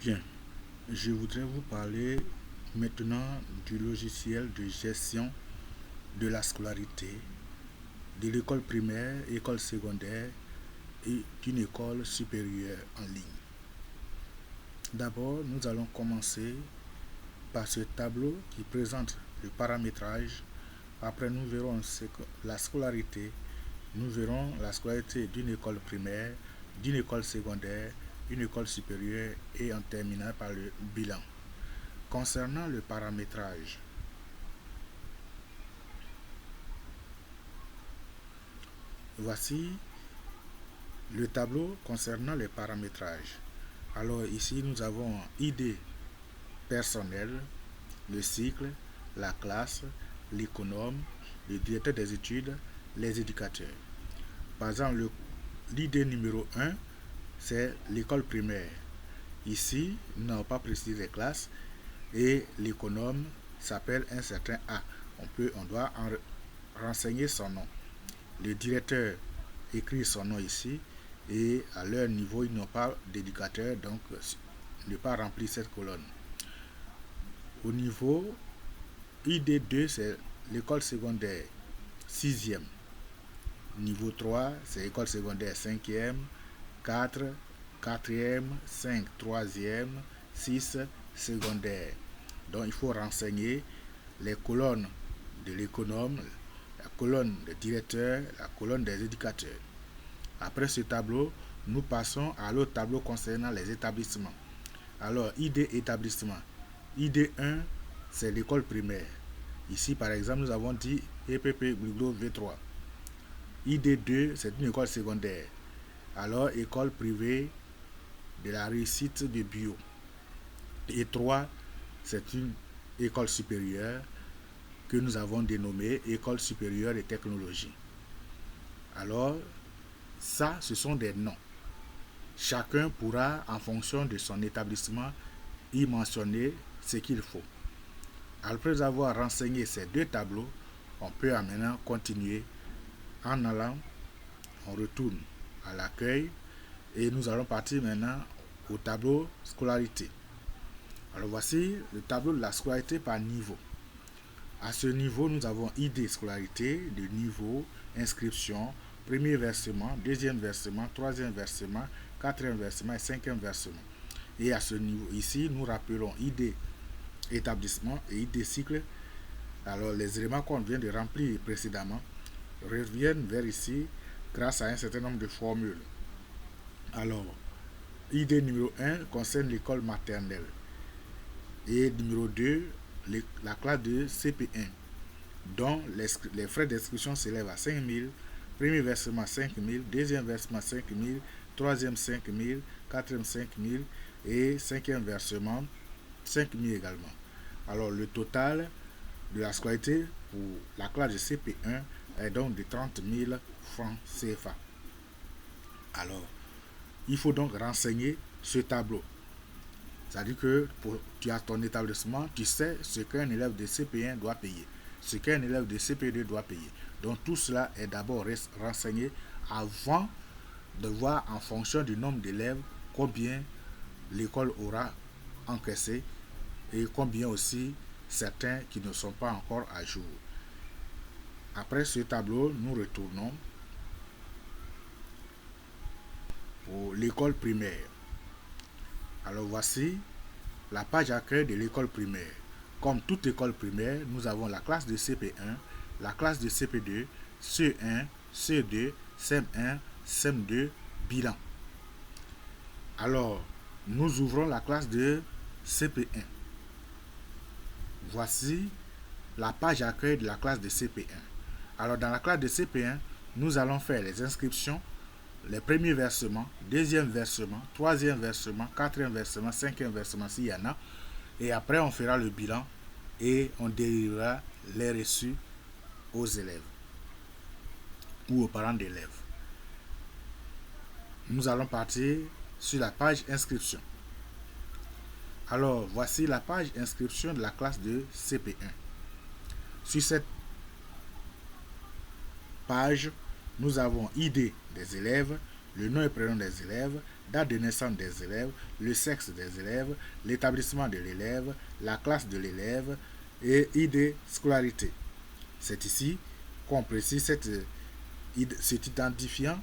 Bien, je voudrais vous parler maintenant du logiciel de gestion de la scolarité, de l'école primaire, école secondaire et d'une école supérieure en ligne. D'abord, nous allons commencer par ce tableau qui présente le paramétrage. Après, nous verrons la scolarité. Nous verrons la scolarité d'une école primaire, d'une école secondaire, une école supérieure et en terminant par le bilan. Concernant le paramétrage, voici le tableau concernant les paramétrages. Alors ici, nous avons ID personnel, le cycle, la classe, l'économe, le directeur des études, les éducateurs. Par exemple, l'ID numéro 1, c'est l'école primaire. Ici, nous n'avons pas précisé les classes et l'économe s'appelle un certain A. On doit renseigner son nom. Le directeur écrit son nom ici et à leur niveau, ils n'ont pas d'éducateur, donc ne pas remplir cette colonne. Au niveau ID2, c'est l'école secondaire 6e. Niveau 3, c'est l'école secondaire 5e, 4, 4e, 5, 3e, 6, secondaire. Donc il faut renseigner les colonnes de l'économe, la colonne des directeurs, la colonne des éducateurs. Après ce tableau, nous passons à l'autre tableau concernant les établissements. Alors, ID établissement. ID 1, c'est l'école primaire. Ici, par exemple, nous avons dit EPP V3. ID 2, c'est une école secondaire. Alors, école privée de la réussite de bio. Et 3, c'est une école supérieure que nous avons dénommée École supérieure de technologie. Alors, ça, ce sont des noms. Chacun pourra, en fonction de son établissement, y mentionner ce qu'il faut. Après avoir renseigné ces deux tableaux, on peut maintenant continuer en allant, on retourne à l'accueil et nous allons partir maintenant au tableau scolarité. Alors voici le tableau de la scolarité par niveau. À ce niveau, nous avons ID scolarité, de niveau, inscription, premier versement, deuxième versement, troisième versement, quatrième versement et cinquième versement. Et à ce niveau ici, nous rappelons ID établissement et ID cycle. Alors les éléments qu'on vient de remplir précédemment reviennent vers ici grâce à un certain nombre de formules. Alors, ID numéro 1 concerne l'école maternelle. Et numéro 2, la classe de CP1, dont les frais d'inscription s'élèvent à 5 000, premier versement 5 000, deuxième versement 5 000, troisième 5 000, quatrième 5 000 et cinquième versement 5 000 également. Alors le total de la scolarité pour la classe de CP1 est donc de 30 000 francs CFA. Alors, il faut donc renseigner ce tableau. C'est-à-dire que tu as ton établissement, tu sais ce qu'un élève de CP1 doit payer, ce qu'un élève de CP2 doit payer. Donc tout cela est d'abord renseigné avant de voir en fonction du nombre d'élèves combien l'école aura encaissé et combien aussi certains qui ne sont pas encore à jour. Après ce tableau, nous retournons pour l'école primaire. Alors voici la page accueil de l'école primaire. Comme toute école primaire, nous avons la classe de CP1, la classe de CP2, CE1, CE2, CM1, CM2, bilan. Alors, nous ouvrons la classe de CP1. Voici la page accueil de la classe de CP1. Alors, dans la classe de CP1, nous allons faire les inscriptions, les premiers versements, deuxième versement, troisième versement, quatrième versement, cinquième versement s'il y en a. Et après, on fera le bilan et on dérivera les reçus aux élèves ou aux parents d'élèves. Nous allons partir sur la page inscription. Alors, voici la page inscription de la classe de CP1. Sur cette page, nous avons ID des élèves, le nom et prénom des élèves, date de naissance des élèves, le sexe des élèves, l'établissement de l'élève, la classe de l'élève et ID scolarité. C'est ici qu'on précise cet identifiant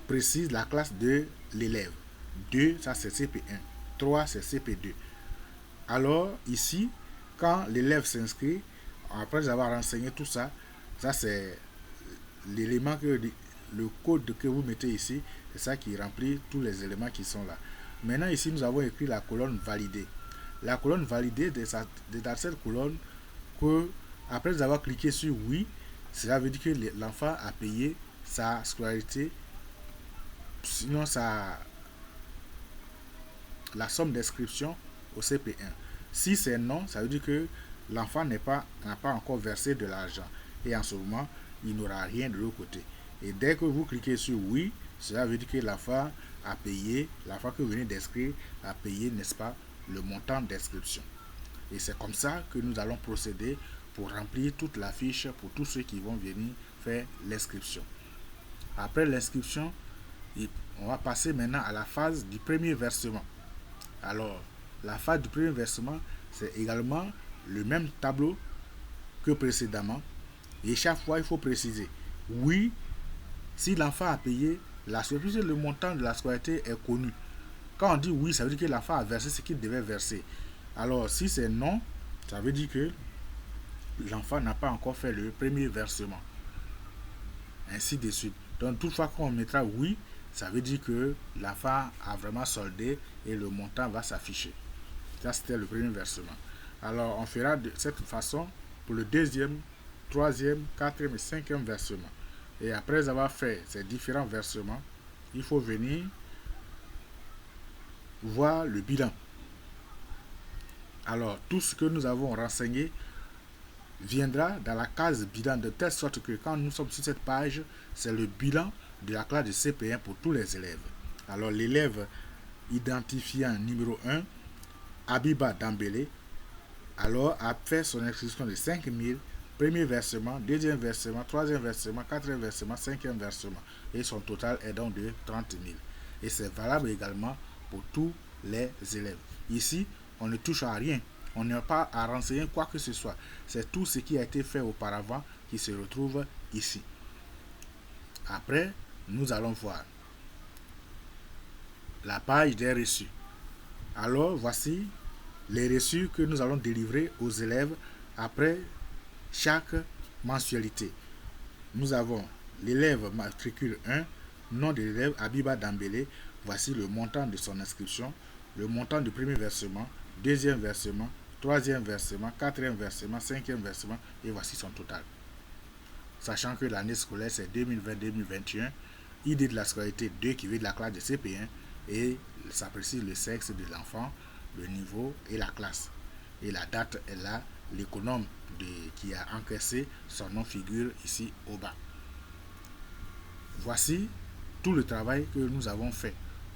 précise la classe de l'élève. 2, ça c'est CP1. 3, c'est CP2. Alors, ici, quand l'élève s'inscrit, après avoir renseigné tout ça, ça c'est l'élément que le code que vous mettez ici, c'est ça qui remplit tous les éléments qui sont là. Maintenant, ici, nous avons écrit la colonne validée. La colonne validée, c'est dans cette colonne que, après avoir cliqué sur oui, cela veut dire que l'enfant a payé sa scolarité, sinon la somme d'inscription au CP1. Si c'est non, ça veut dire que l'enfant n'a pas encore versé de l'argent. Et en ce moment, il n'aura rien de l'autre côté. Et dès que vous cliquez sur oui, cela veut dire que l'enfant a payé, l'enfant que vous venez d'inscrire a payé, n'est-ce pas, le montant d'inscription. Et c'est comme ça que nous allons procéder pour remplir toute la fiche pour tous ceux qui vont venir faire l'inscription. Après l'inscription, on va passer maintenant à la phase du premier versement. Alors, la phase du premier versement, c'est également le même tableau que précédemment. Et chaque fois, il faut préciser, oui, si l'enfant a payé la scolarité, le montant de la scolarité est connu. Quand on dit oui, ça veut dire que l'enfant a versé ce qu'il devait verser. Alors, si c'est non, ça veut dire que l'enfant n'a pas encore fait le premier versement. Ainsi de suite. Donc, toutefois qu'on mettra oui, ça veut dire que l'enfant a vraiment soldé et le montant va s'afficher. Ça, c'était le premier versement. Alors, on fera de cette façon pour le deuxième, troisième, quatrième et cinquième versement. Et après avoir fait ces différents versements, il faut venir voir le bilan. Alors, tout ce que nous avons renseigné viendra dans la case bilan, de telle sorte que quand nous sommes sur cette page, c'est le bilan de la classe de CP1 pour tous les élèves. Alors, l'élève identifiant numéro 1, Abiba Dambélé, alors a fait son inscription de 5 000, premier versement, deuxième versement, troisième versement, quatrième versement, cinquième versement. Et son total est donc de 30 000. Et c'est valable également pour tous les élèves. Ici, on ne touche à rien. On n'a pas à renseigner quoi que ce soit. C'est tout ce qui a été fait auparavant qui se retrouve ici. Après, nous allons voir la page des reçus. Alors, voici les reçus que nous allons délivrer aux élèves après chaque mensualité. Nous avons l'élève matricule 1, nom de l'élève Abiba Dambélé. Voici le montant de son inscription, le montant du premier versement, deuxième versement, troisième versement, quatrième versement, cinquième versement, et voici son total. Sachant que l'année scolaire c'est 2020-2021, ID de la scolarité 2 qui vient de la classe de CP1 et ça précise le sexe de l'enfant, le niveau et la classe. Et la date est là, l'économe qui a encaissé, son nom figure ici au bas. Voici tout le travail que nous avons fait.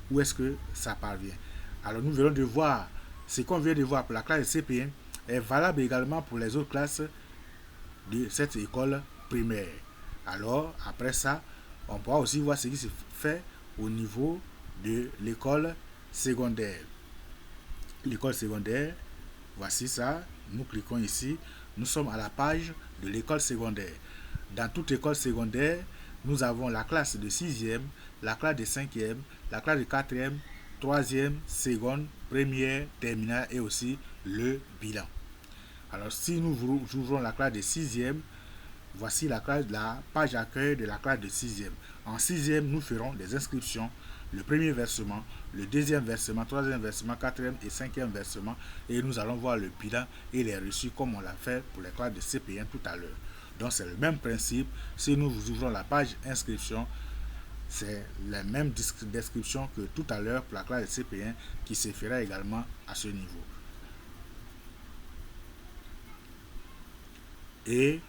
Où est-ce que ça parvient? Alors nous venons de voir, ce qu'on vient de voir pour la classe de CP1 est valable également pour les autres classes de cette école primaire. Alors après ça, on pourra aussi voir ce qui se fait au niveau de l'école secondaire. L'école secondaire, voici ça, nous cliquons ici, nous sommes à la page de l'école secondaire. Dans toute école secondaire, nous avons la classe de 6e, la classe de 5e, la classe de 4e, 3e, seconde, première, terminale et aussi le bilan. Alors si nous ouvrons la classe de 6e, voici la page accueil de la classe de 6e. En 6e, nous ferons des inscriptions, le premier versement, le deuxième versement, troisième versement, quatrième et cinquième versement. Et nous allons voir le bilan et les reçus comme on l'a fait pour les classes de CP1 tout à l'heure. Donc c'est le même principe. Si nous ouvrons la page inscription, c'est la même description que tout à l'heure pour la classe de CP1 qui se fera également à ce niveau. Et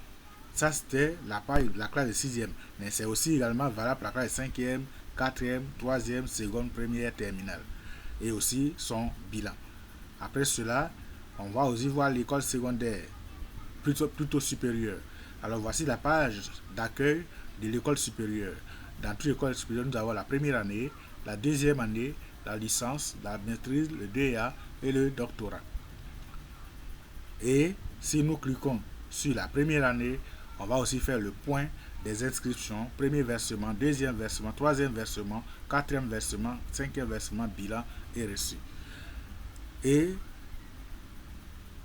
ça, c'était la page de la classe de 6e. Mais c'est aussi également valable pour la classe de 5e, 4e, 3e, seconde, première, terminale. Et aussi son bilan. Après cela, on va aussi voir l'école secondaire, plutôt supérieure. Alors voici la page d'accueil de l'école supérieure. Dans toute l'école supérieure, nous avons la première année, la deuxième année, la licence, la maîtrise, le DEA et le doctorat. Et si nous cliquons sur la première année, on va aussi faire le point des inscriptions, premier versement, deuxième versement, troisième versement, quatrième versement, cinquième versement, bilan et reçu. Et